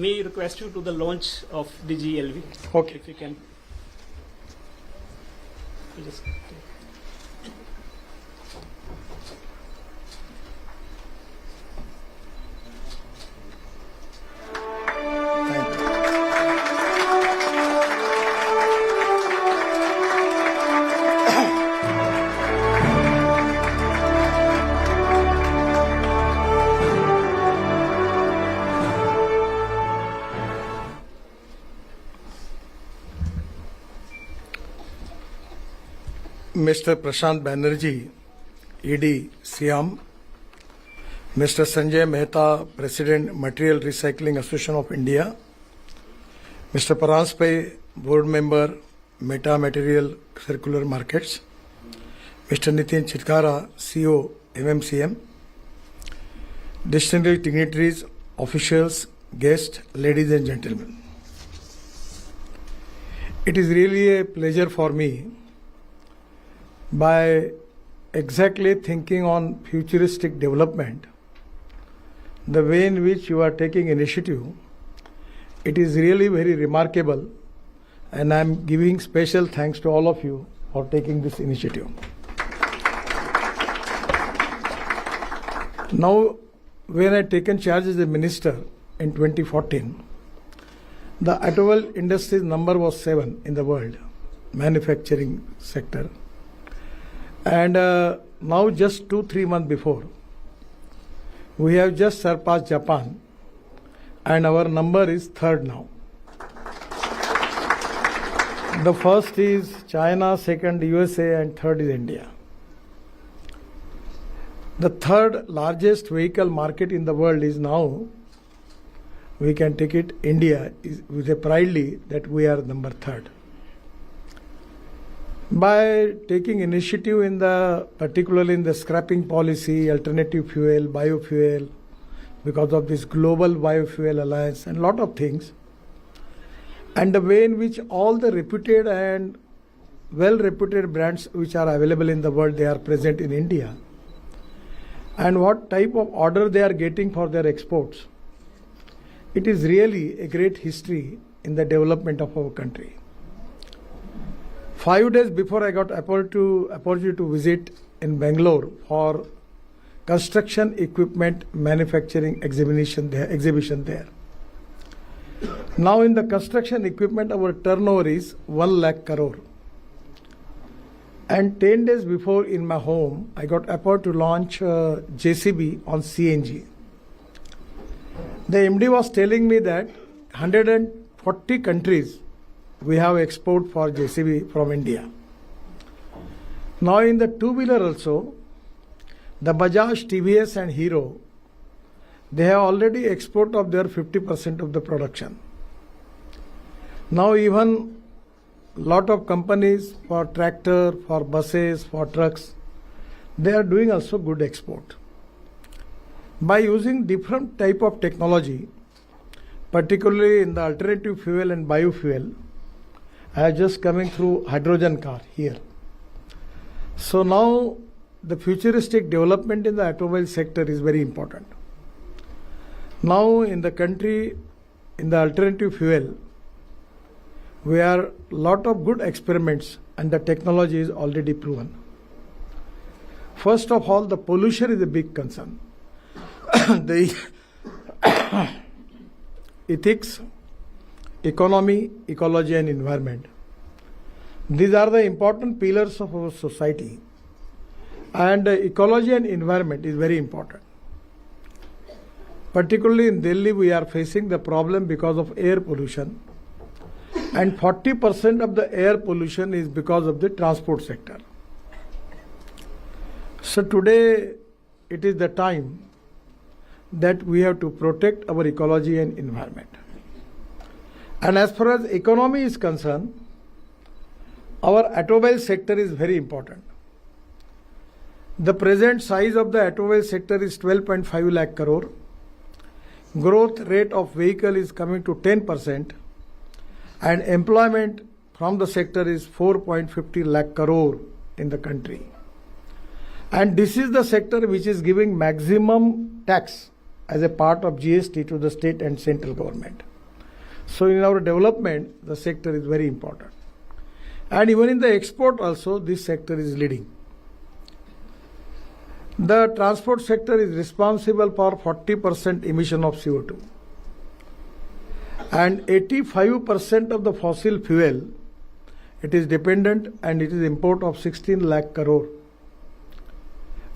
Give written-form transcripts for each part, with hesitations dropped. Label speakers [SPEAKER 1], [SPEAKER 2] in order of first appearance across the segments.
[SPEAKER 1] may request you to the launch of Digielv.
[SPEAKER 2] Okay.
[SPEAKER 1] If you can. You just
[SPEAKER 2] Thank you. Mr. Prashant Banerjee, ED, Siam, Mr. Sanjay Mehta, President, Material Recycling Association of India, Mr. Paranspai, Board Member, Meta Material Circular Markets, Mr. Nitin Gadkari, CEO, MMCM, distinguished dignitaries, officials, guests, ladies and gentlemen. It is really a pleasure for me, by exactly thinking on futuristic development, the way in which you are taking initiative, it is really very remarkable, and I am giving special thanks to all of you for taking this initiative. Now, when I taken charge as a minister in 2014, the automobile industry's number was 7 in the world, manufacturing sector. And now just 2-3 months before, we have just surpassed Japan, and our number is 3rd now. The first is China, second USA, and third is India. The third largest vehicle market in the world is now, we can take it, India, is with a proudly that we are number 3rd. By taking initiative in the, particularly in the scrapping policy, alternative fuel, biofuel, because of this global biofuel alliance and lot of things, and the way in which all the reputed and well-reputed brands which are available in the world, they are present in India, and what type of order they are getting for their exports, it is really a great history in the development of our country. 5 days before I got opportunity to visit in Bangalore for construction equipment manufacturing exhibition there. Now in the construction equipment, our turnover is 1 lakh crore. And 10 days before in my home, I got opportunity to launch JCB on CNG. The MD was telling me that 140 countries we have export for JCB from India. Now in the two-wheeler also, the Bajaj, TVS and Hero, they have already export of their 50% of the production. Now even lot of companies for tractor, for buses, for trucks, they are doing also good export. By using different type of technology, particularly in the alternative fuel and biofuel, I am just coming through hydrogen car here. So now the futuristic development in the automobile sector is very important. Now in the country, in the alternative fuel, we are lot of good experiments and the technology is already proven. First of all, the pollution is a big concern. The ethics, economy, ecology and environment. These are the important pillars of our society, and ecology and environment is very important. Particularly in Delhi, we are facing the problem because of air pollution, and 40% of the air pollution is because of the transport sector. So today it is the time that we have to protect our ecology and environment. And as far as economy is concerned, our automobile sector is very important. The present size of the automobile sector is 12.5 lakh crore. Growth rate of vehicle is coming to 10%, and employment from the sector is 4.50 lakh crore in the country. And this is the sector which is giving maximum tax as a part of GST to the state and central government. So in our development, the sector is very important. And even in the export also, this sector is leading. The transport sector is responsible for 40% emission of CO2. And 85% of the fossil fuel, it is dependent and it is import of 16 lakh crore.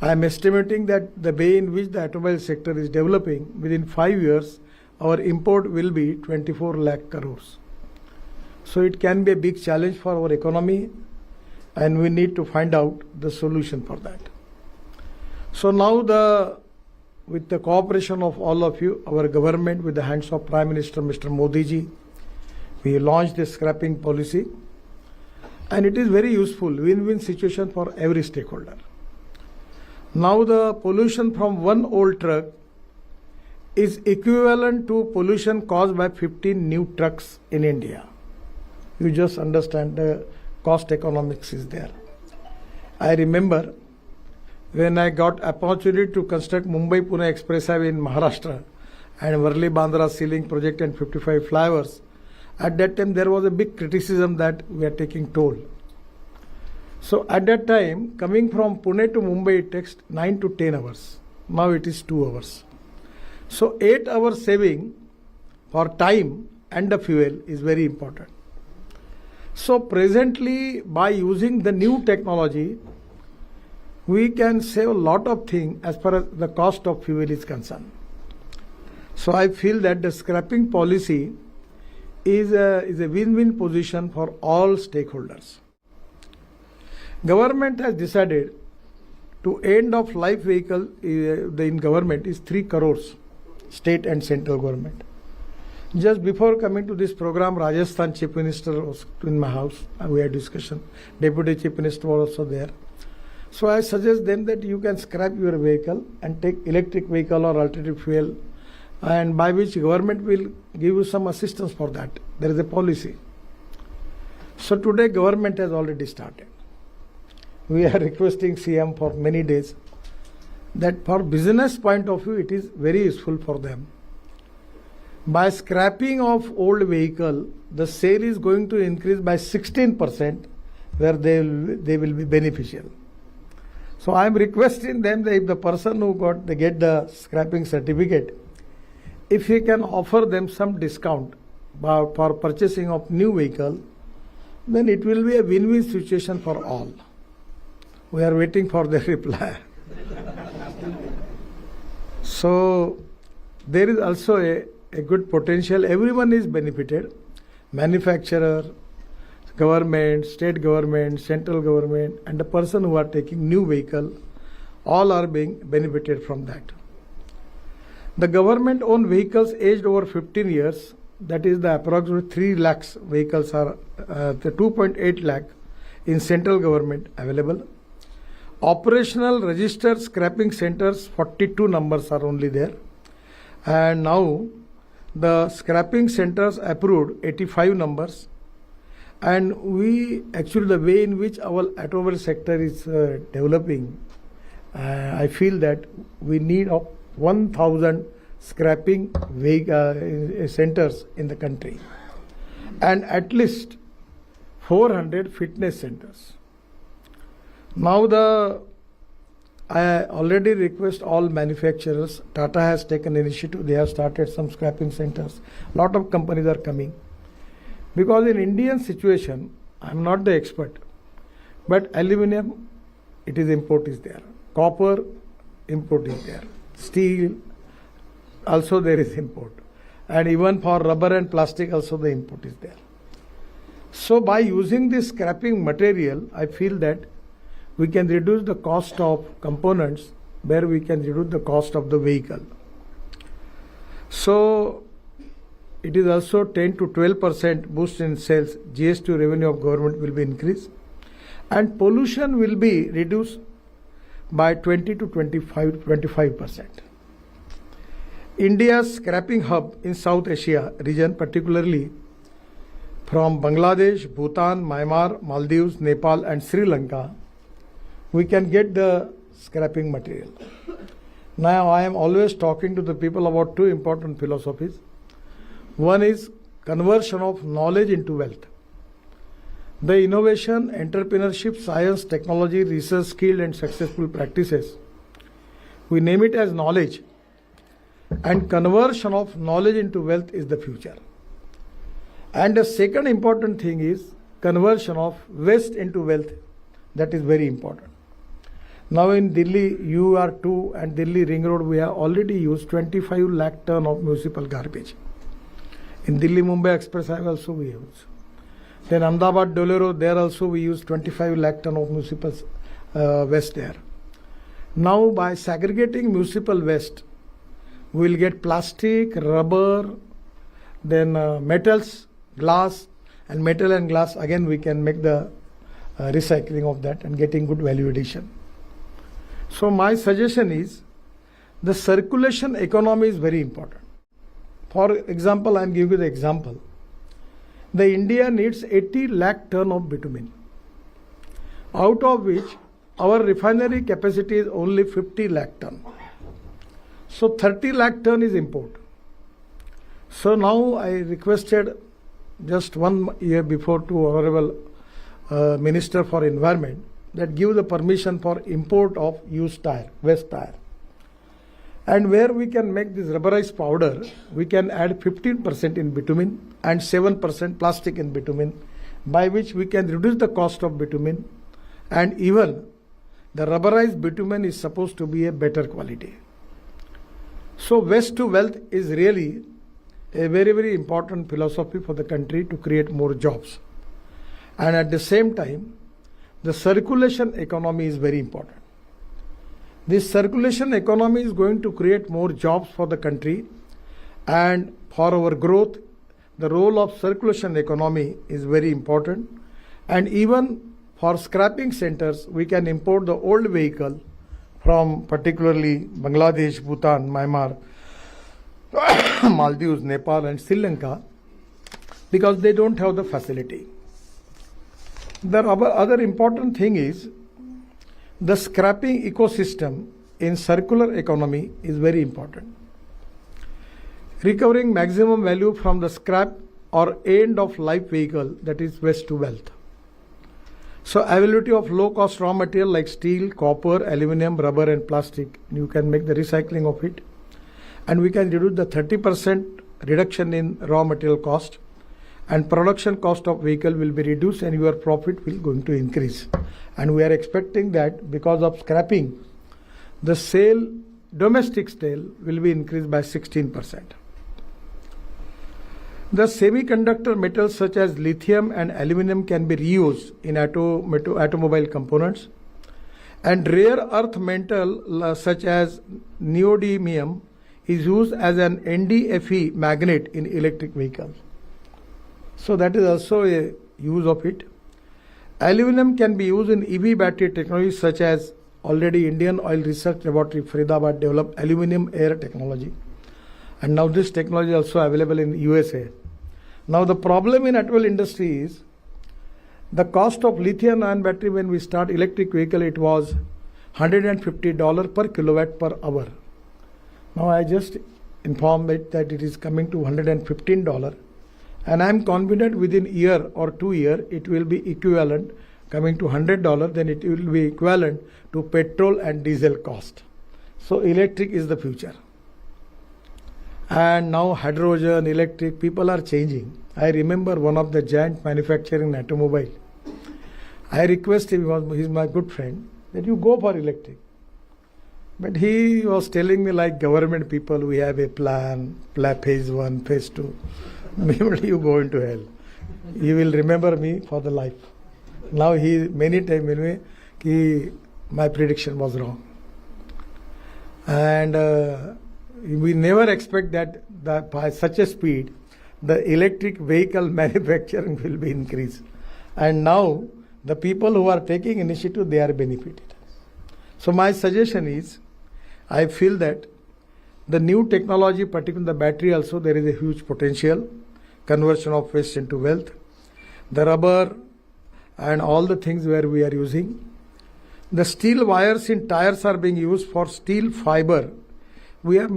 [SPEAKER 2] I am estimating that the way in which the automobile sector is developing, within 5 years, our import will be 24 lakh crores. So it can be a big challenge for our economy, and we need to find out the solution for that. So now with the cooperation of all of you, our government with the hands of Prime Minister Mr. Modi ji, we launched this scrapping policy, and it is very useful, win-win situation for every stakeholder. Now the pollution from one old truck is equivalent to pollution caused by 15 new trucks in India. You just understand the cost economics is there. I remember when I got opportunity to construct Mumbai-Pune Expressway in Maharashtra and Worli-Bandra ceiling project and 55 flyovers, at that time there was a big criticism that we are taking toll. So at that time, coming from Pune to Mumbai, it takes 9 to 10 hours. Now it is 2 hours. So 8 hours saving for time and the fuel is very important. So presently, by using the new technology, we can save a lot of things as far as the cost of fuel is concerned. So I feel that the scrapping policy is a win-win position for all stakeholders. Government has decided to end of life vehicle in government is 3 crores, state and central government. Just before coming to this program, Rajasthan Chief Minister was in my house. We had discussion. Deputy Chief Minister was also there. So I suggest them that you can scrap your vehicle and take electric vehicle or alternative fuel, and by which government will give you some assistance for that. There is a policy. So today government has already started. We are requesting CM for many days that for business point of view it is very useful for them. By scrapping of old vehicle, the sale is going to increase by 16%, where they will be beneficial. So I am requesting them that if the person who get the scrapping certificate, if he can offer them some discount for purchasing of new vehicle, then it will be a win-win situation for all. We are waiting for the reply. So there is also a good potential. Everyone is benefited. Manufacturer, government, state government, central government, and the person who are taking new vehicle, all are being benefited from that. The government owned vehicles aged over 15 years, that is the approximately 3 lakhs vehicles are the 2.8 lakh in central government available. Operational registered scrapping centers, 42 numbers are only there. And now the scrapping centers approved 85 numbers. And we actually, the way in which our automobile sector is developing, I feel that we need 1,000 scrapping centers in the country, and at least 400 fitness centers. Now I already request all manufacturers. Tata has taken initiative. They have started some scrapping centers. Lot of companies are coming. Because in Indian situation, I am not the expert, but aluminium, it is import is there. Copper, import is there. Steel, also there is import. And even for rubber and plastic also the import is there. So by using this scrapping material, I feel that we can reduce the cost of components, where we can reduce the cost of the vehicle. So it is also 10 to 12% boost in sales. GST revenue of government will be increased, and pollution will be reduced by 20 to 25%. India's scrapping hub in South Asia region, particularly from Bangladesh, Bhutan, Myanmar, Maldives, Nepal and Sri Lanka, we can get the scrapping material. Now I am always talking to the people about 2 important philosophies. One is conversion of knowledge into wealth. The innovation, entrepreneurship, science, technology, research, skilled and successful practices, we name it as knowledge, and conversion of knowledge into wealth is the future. And the second important thing is conversion of waste into wealth. That is very important. Now in Delhi UR2 and Delhi Ring Road, we have already used 25 lakh ton of municipal garbage. In Delhi Mumbai Expressway also we use. Then Ahmedabad Bolero, there also we use 25 lakh ton of municipal waste there. Now by segregating municipal waste, we will get plastic, rubber, then metals, glass, and metal and glass. Again we can make the recycling of that and getting good value addition. So my suggestion is the circulation economy is very important. For example, I am giving you the example. The India needs 80 lakh ton of bitumen, out of which our refinery capacity is only 50 lakh ton. So 30 lakh ton is import. So now I requested just 1 year before to Honorable Minister for Environment that give the permission for import of used tire, waste tire. And where we can make this rubberized powder, we can add 15% in bitumen and 7% plastic in bitumen, by which we can reduce the cost of bitumen, and even the rubberized bitumen is supposed to be a better quality. So waste to wealth is really a very, very important philosophy for the country to create more jobs. And at the same time, the circulation economy is very important. This circulation economy is going to create more jobs for the country, and for our growth, the role of circulation economy is very important. And even for scrapping centers, we can import the old vehicle from particularly Bangladesh, Bhutan, Myanmar, Maldives, Nepal and Sri Lanka, because they don't have the facility. The other important thing is the scrapping ecosystem in circular economy is very important. Recovering maximum value from the scrap or end of life vehicle, that is waste to wealth. So availability of low cost raw material like steel, copper, aluminum, rubber and plastic, you can make the recycling of it, and we can reduce the 30% reduction in raw material cost, and production cost of vehicle will be reduced and your profit will going to increase. And we are expecting that because of scrapping, the sale, domestic sale will be increased by 16%. The semiconductor metals such as lithium and aluminum can be reused in automobile components, and rare earth metal such as neodymium is used as an NDFE magnet in electric vehicles. So that is also a use of it. Aluminum can be used in EV battery technology such as already Indian Oil Research Laboratory Faridabad developed aluminum air technology, and now this technology is also available in USA. Now the problem in automobile industry is the cost of lithium ion battery. When we start electric vehicle, it was $150 per kilowatt per hour. Now I just informed it that it is coming to $115, and I am confident within a year or 2 years it will be equivalent, coming to $100, then it will be equivalent to petrol and diesel cost. So electric is the future. And now hydrogen, electric, people are changing. I remember one of the giant manufacturing automobile. I request him, he's my good friend, that you go for electric. But he was telling me like government people, we have a plan, phase 1, phase 2. Maybe you go into hell. You will remember me for the life. Now he many times tell me that my prediction was wrong. And we never expect that by such a speed, the electric vehicle manufacturing will be increased. And now the people who are taking initiative, they are benefited. So my suggestion is, I feel that the new technology, particularly the battery also, there is a huge potential, conversion of waste into wealth. The rubber and all the things where we are using. The steel wires in tires are being used for steel fiber. We have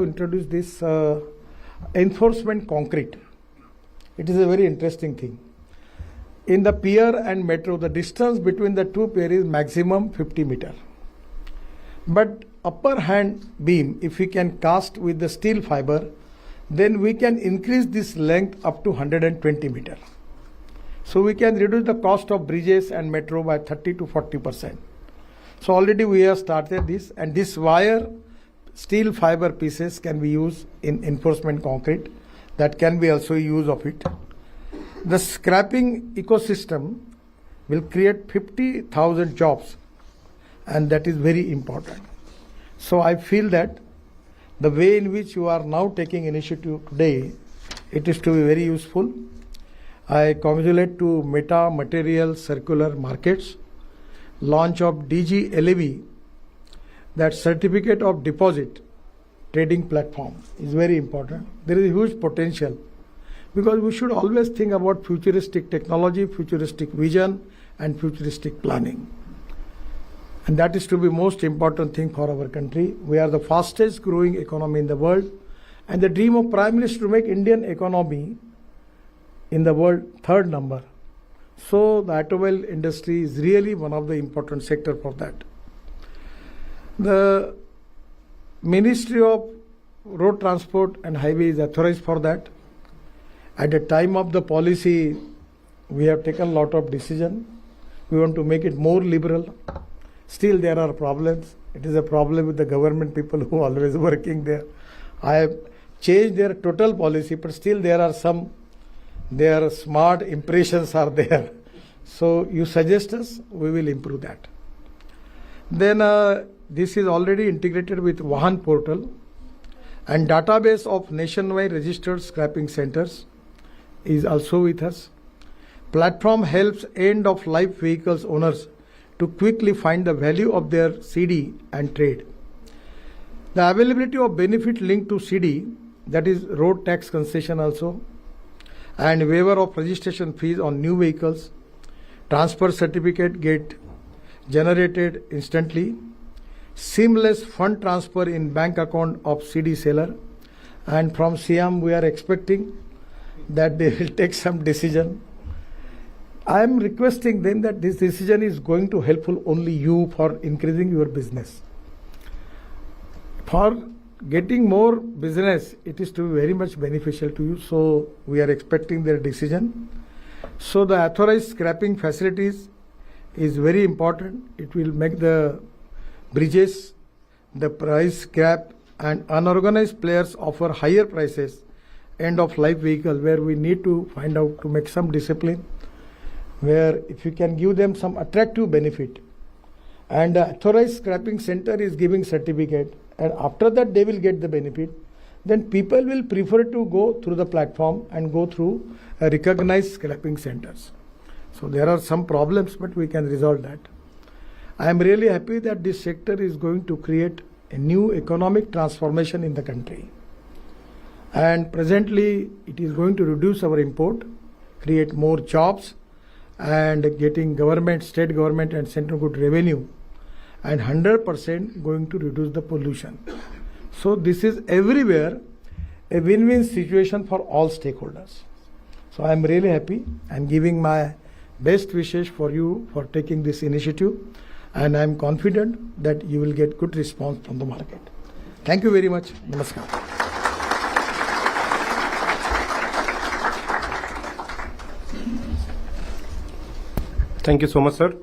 [SPEAKER 2] introduced this enforcement concrete. It is a very interesting thing. In the pier and metro, the distance between the two pier is maximum 50 meter. But upper hand beam, if we can cast with the steel fiber, then we can increase this length up to 120 meter. So we can reduce the cost of bridges and metro by 30 to 40%. So already we have started this, and this wire steel fiber pieces can be used in enforcement concrete. That can be also use of it. The scrapping ecosystem will create 50,000 jobs, and that is very important. So I feel that the way in which you are now taking initiative today, it is to be very useful. I congratulate to Meta Material Circular Markets, launch of Digielv, that certificate of deposit trading platform is very important. There is a huge potential, because we should always think about futuristic technology, futuristic vision, and futuristic planning. And that is to be most important thing for our country. We are the fastest growing economy in the world, and the dream of Prime Minister to make Indian economy in the world third number. So the automobile industry is really one of the important sector for that. The Ministry of Road Transport and Highway is authorized for that. At the time of the policy, we have taken a lot of decision. We want to make it more liberal. Still there are problems. It is a problem with the government people who are always working there. I have changed their total policy, but still there are some, their smart impressions are there. So you suggest us, we will improve that. Then this is already integrated with Vahan portal, and database of nationwide registered scrapping centers is also with us. Platform helps end-of-life vehicles owners to quickly find the value of their CD and trade. The availability of benefit linked to CD, that is road tax concession also, and waiver of registration fees on new vehicles, transfer certificate get generated instantly, seamless fund transfer in bank account of CD seller, and from CM we are expecting that they will take some decision. I am requesting them that this decision is going to helpful only you for increasing your business. For getting more business, it is to be very much beneficial to you. So we are expecting their decision. So the authorized scrapping facilities is very important. It will make the bridges, the price cap, and unorganized players offer higher prices end of life vehicle, where we need to find out to make some discipline, where if you can give them some attractive benefit, and the authorized scrapping center is giving certificate, and after that they will get the benefit, then people will prefer to go through the platform and go through recognized scrapping centers. So there are some problems, but we can resolve that. I am really happy that this sector is going to create a new economic transformation in the country. And presently it is going to reduce our import, create more jobs, and getting government, state government and central good revenue, and 100% going to reduce the pollution. So this is everywhere a win-win situation for all stakeholders. So I am really happy and giving my best wishes for you for taking this initiative, and I am confident that you will get good response from the market. Thank you very much. Namaskar.
[SPEAKER 3] Thank you so much, sir.